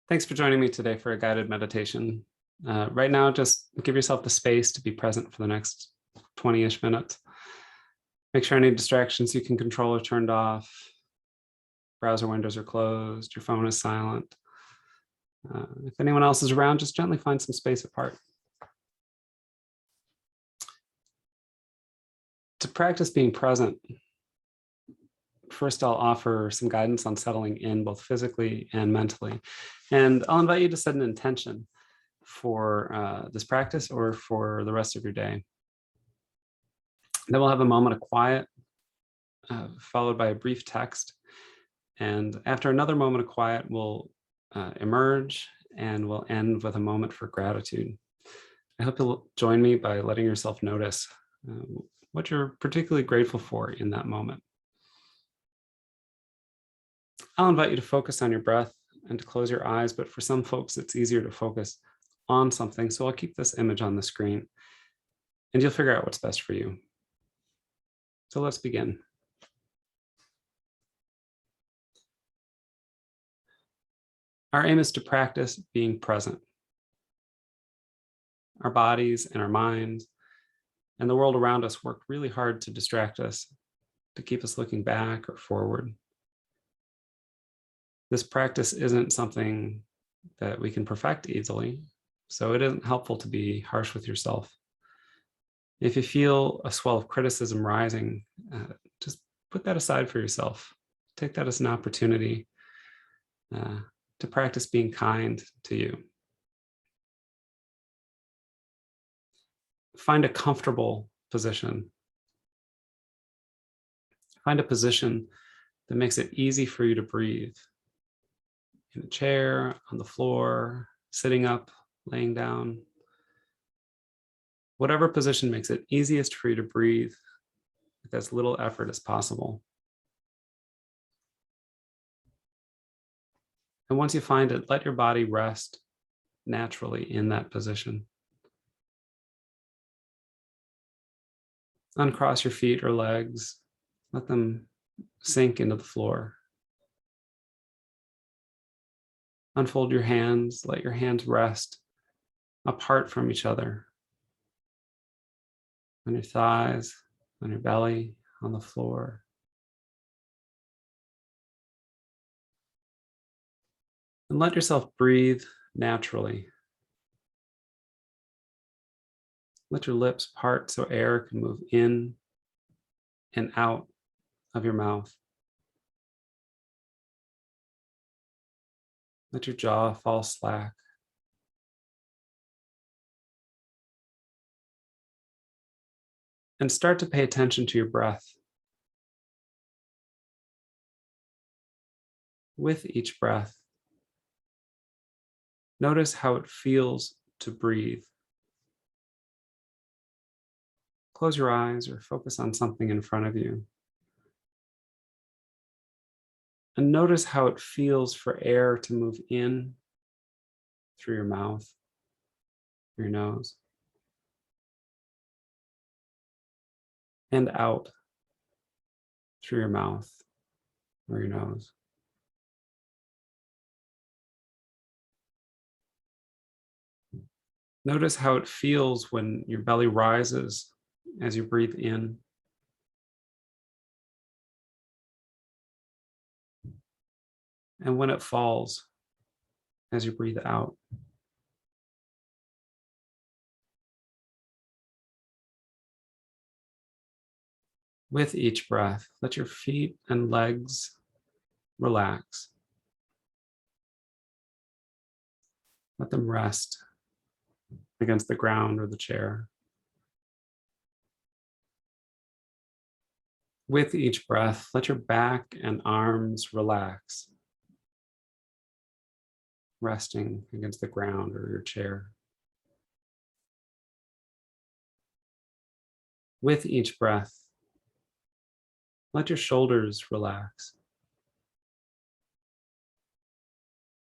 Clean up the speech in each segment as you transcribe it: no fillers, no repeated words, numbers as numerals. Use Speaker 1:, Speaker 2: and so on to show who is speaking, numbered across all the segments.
Speaker 1: Thanks for joining me today for a guided meditation. Right now, just give yourself the space to be present for the next 20-ish minutes. Make sure any distractions you can control are turned off. Browser windows are closed. Your phone is silent. If anyone else is around, just gently find some space apart. To practice being present, first I'll offer some guidance on settling in both physically and mentally. And I'll invite you to set an intention for this practice or for the rest of your day. Then we'll have a moment of quiet, followed by a brief text. And after another moment of quiet, we'll emerge and we'll end with a moment for gratitude. I hope you'll join me by letting yourself notice what you're particularly grateful for in that moment. I'll invite you to focus on your breath and to close your eyes, but for some folks, it's easier to focus on something. So I'll keep this image on the screen and you'll figure out what's best for you. So let's begin. Our aim is to practice being present. Our bodies and our minds and the world around us work really hard to distract us, to keep us looking back or forward. This practice isn't something that we can perfect easily, so it isn't helpful to be harsh with yourself. If you feel a swell of criticism rising, just put that aside for yourself. Take that as an opportunity to practice being kind to you. Find a comfortable position. Find a position that makes it easy for you to breathe. In a chair, on the floor, sitting up, laying down. Whatever position makes it easiest for you to breathe with as little effort as possible. And once you find it, let your body rest naturally in that position. Uncross your feet or legs. Let them sink into the floor. Unfold your hands. Let your hands rest apart from each other. On your thighs, on your belly, on the floor. And let yourself breathe naturally. Let your lips part so air can move in and out of your mouth. Let your jaw fall slack. And start to pay attention to your breath. With each breath, notice how it feels to breathe. Close your eyes or focus on something in front of you. And notice how it feels for air to move in through your mouth, your nose, and out through your mouth or your nose. Notice how it feels when your belly rises as you breathe in. And when it falls as you breathe out. With each breath, let your feet and legs relax. Let them rest against the ground or the chair. With each breath, let your back and arms relax, resting against the ground or your chair. With each breath, let your shoulders relax.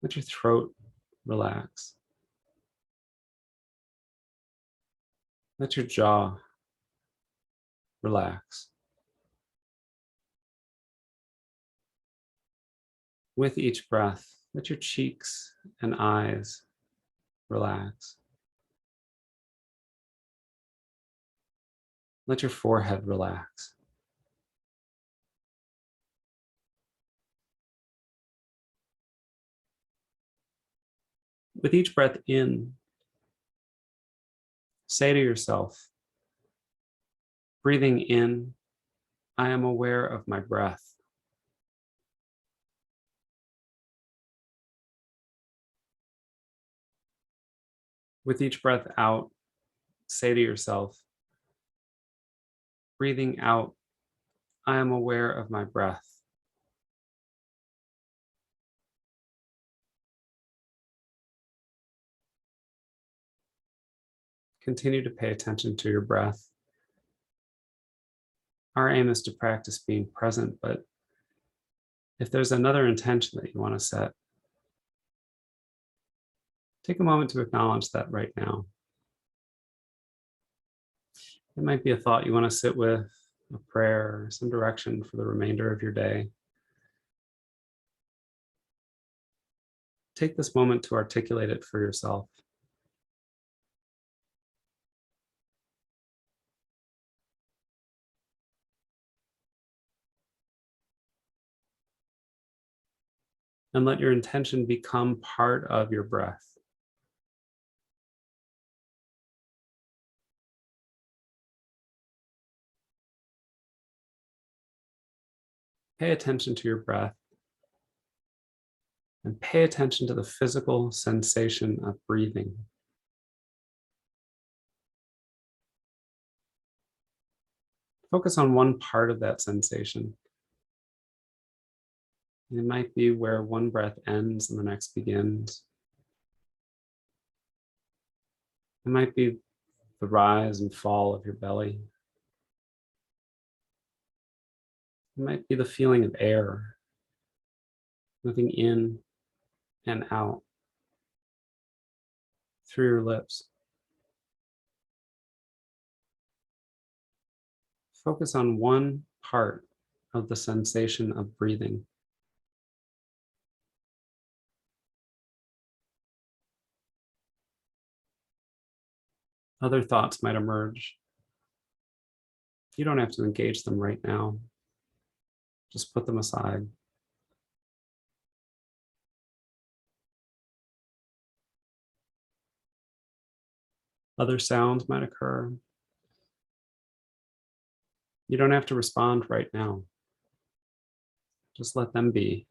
Speaker 1: Let your throat relax. Let your jaw relax. With each breath, Let your cheeks and eyes relax. Let your forehead relax. With each breath in, say to yourself, breathing in, I am aware of my breath. With each breath out, say to yourself, breathing out, I am aware of my breath. Continue to pay attention to your breath. Our aim is to practice being present, but if there's another intention that you want to set, take a moment to acknowledge that right now. It might be a thought you want to sit with, a prayer, some direction for the remainder of your day. Take this moment to articulate it for yourself. And let your intention become part of your breath. Pay attention to your breath and pay attention to the physical sensation of breathing. Focus on one part of that sensation. It might be where one breath ends and the next begins. It might be the rise and fall of your belly. It might be the feeling of air moving in and out through your lips. Focus on one part of the sensation of breathing. Other thoughts might emerge. You don't have to engage them right now. Just put them aside. Other sounds might occur. You don't have to respond right now. Just let them be.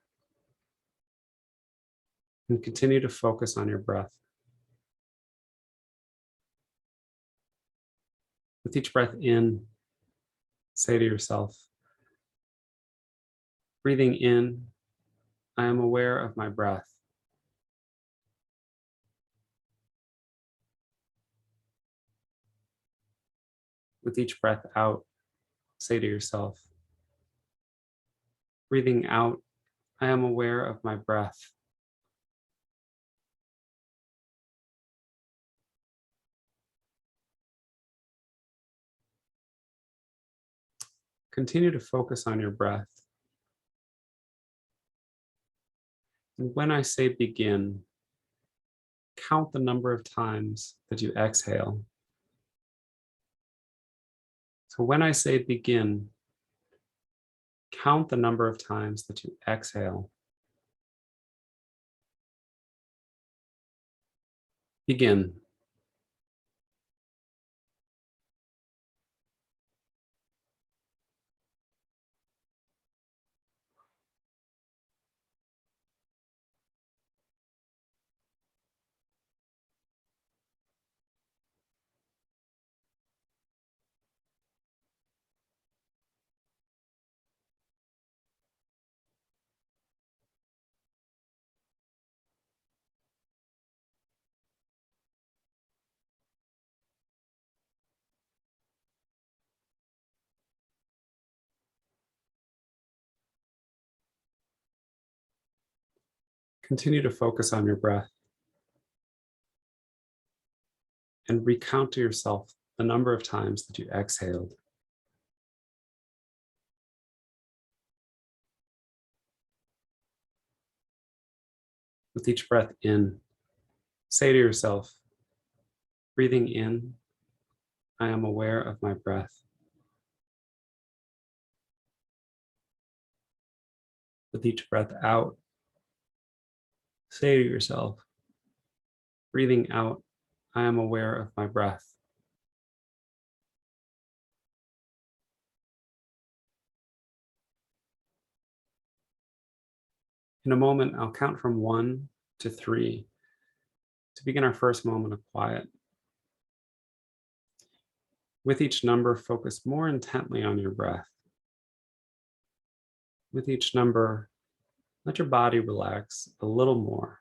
Speaker 1: And continue to focus on your breath. With each breath in, say to yourself, breathing in, I am aware of my breath. With each breath out, say to yourself, breathing out, I am aware of my breath. Continue to focus on your breath. And when I say begin, count the number of times that you exhale. So when I say begin, count the number of times that you exhale. Begin. Continue to focus on your breath and recount to yourself the number of times that you exhaled. With each breath in, say to yourself, breathing in, I am aware of my breath. With each breath out, say to yourself, breathing out, I am aware of my breath. In a moment, I'll count from 1 to 3 to begin our first moment of quiet. With each number, focus more intently on your breath. With each number, let your body relax a little more.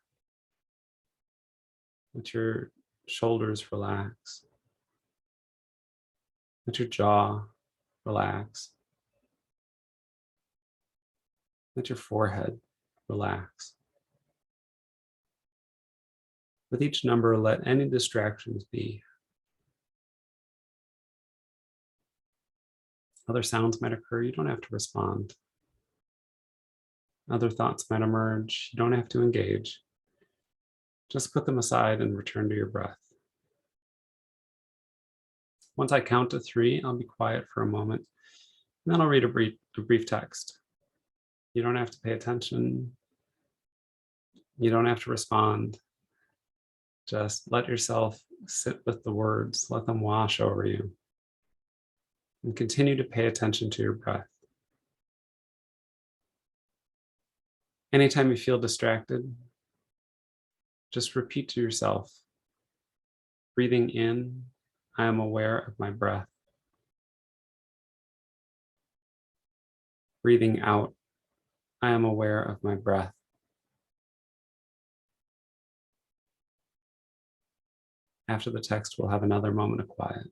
Speaker 1: Let your shoulders relax. Let your jaw relax. Let your forehead relax. With each number, let any distractions be. Other sounds might occur, you don't have to respond. Other thoughts might emerge, you don't have to engage. Just put them aside and return to your breath. Once I count to 3, I'll be quiet for a moment, and then I'll read a brief text. You don't have to pay attention. You don't have to respond. Just let yourself sit with the words, let them wash over you, and continue to pay attention to your breath. Anytime you feel distracted, just repeat to yourself, breathing in, I am aware of my breath. Breathing out, I am aware of my breath. After the text, we'll have another moment of quiet.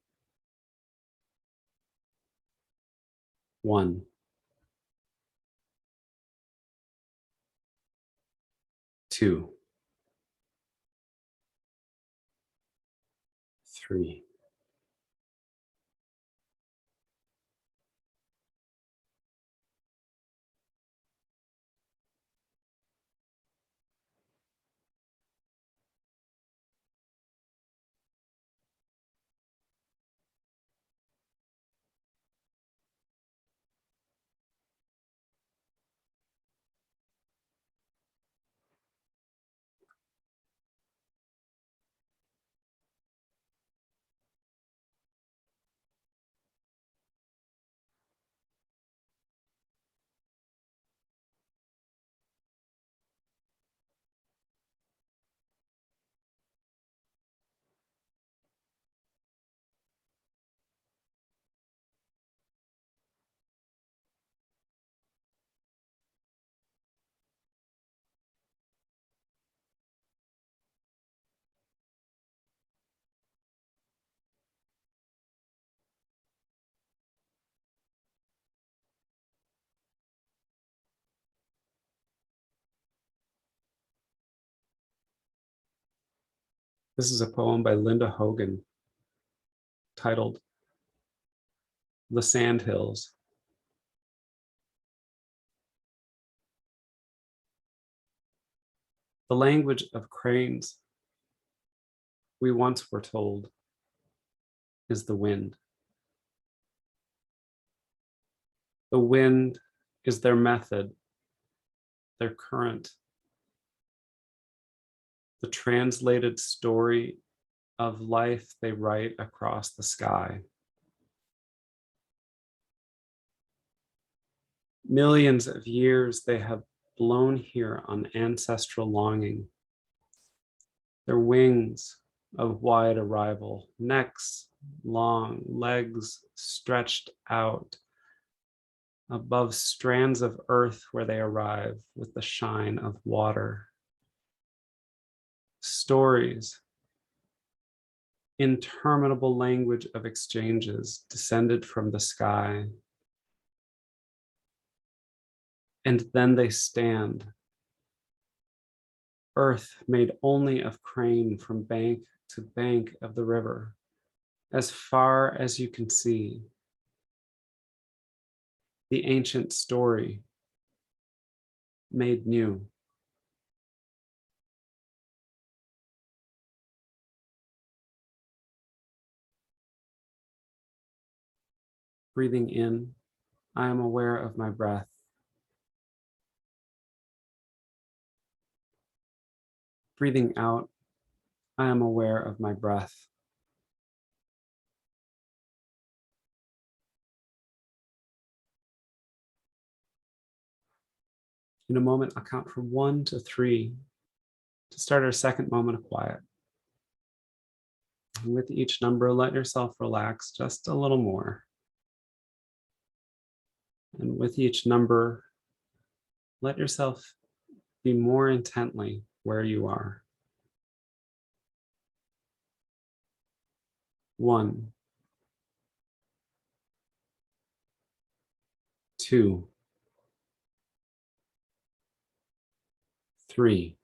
Speaker 1: 1, 2, 3. This is a poem by Linda Hogan titled The Sandhills. The language of cranes, we once were told, is the wind. The wind is their method, their current, the translated story of life they write across the sky. Millions of years they have blown here on ancestral longing. Their wings of wide arrival, necks long, legs stretched out above strands of earth where they arrive with the shine of water. Stories, interminable language of exchanges descended from the sky. And then they stand, earth made only of crane from bank to bank of the river, as far as you can see. The ancient story made new. Breathing in, I am aware of my breath. Breathing out, I am aware of my breath. In a moment, I'll count from 1 to 3 to start our second moment of quiet. And with each number, let yourself relax just a little more. And with each number, let yourself be more intently where you are. 1, 2, 3.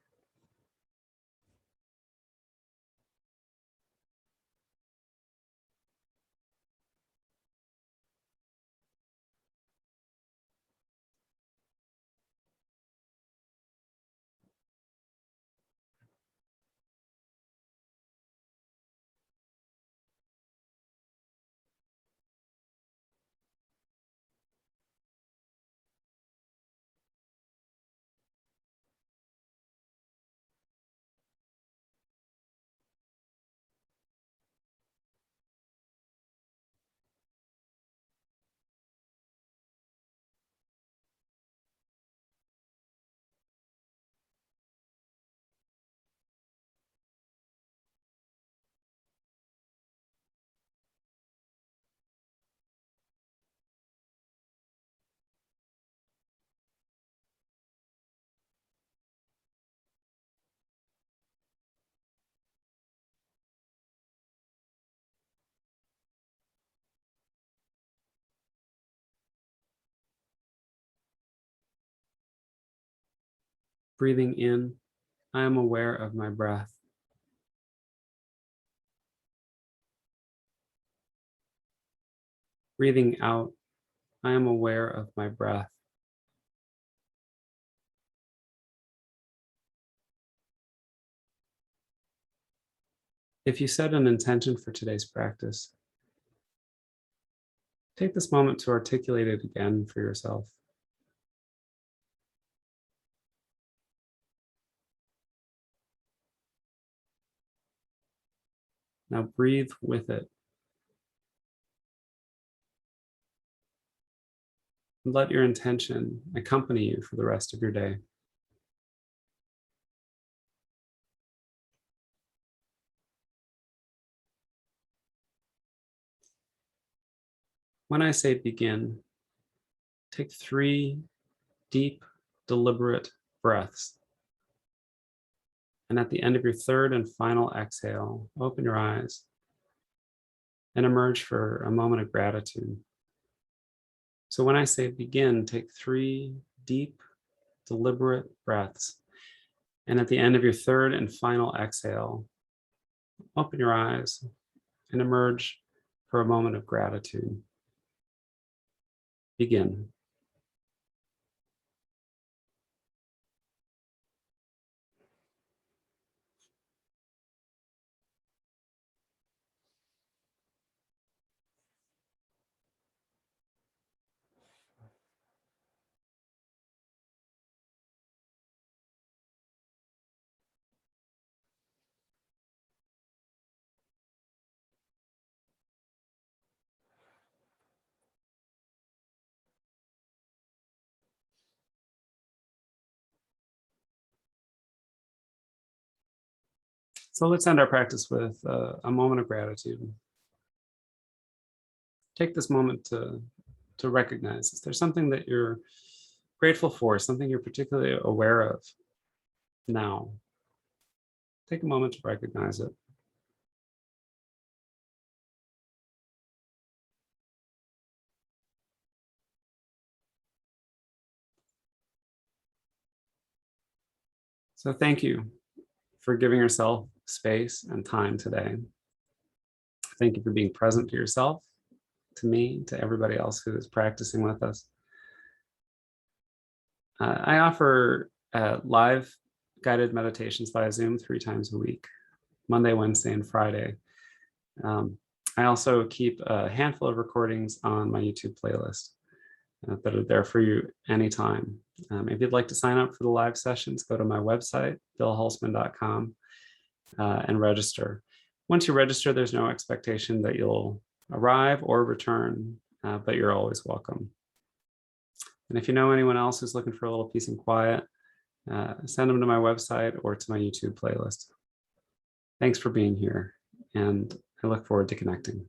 Speaker 1: Breathing in, I am aware of my breath. Breathing out, I am aware of my breath. If you set an intention for today's practice, take this moment to articulate it again for yourself. Now breathe with it. And let your intention accompany you for the rest of your day. When I say begin, take 3 deep, deliberate breaths. And at the end of your third and final exhale, open your eyes and emerge for a moment of gratitude. So when I say begin, take 3 deep, deliberate breaths. And at the end of your third and final exhale, open your eyes and emerge for a moment of gratitude. Begin. So let's end our practice with a moment of gratitude. Take this moment to recognize, is there something that you're grateful for, something you're particularly aware of now? Take a moment to recognize it. So thank you for giving yourself space and time today. Thank you for being present to yourself, to me, to everybody else who is practicing with us. I offer live guided meditations via Zoom 3 times a week, Monday, Wednesday, and Friday. I also keep a handful of recordings on my YouTube playlist that are there for you anytime. If you'd like to sign up for the live sessions, go to my website, billholzman.com, and register. Once you register, there's no expectation that you'll arrive or return, but you're always welcome. And if you know anyone else who's looking for a little peace and quiet, send them to my website or to my YouTube playlist. Thanks for being here, and I look forward to connecting.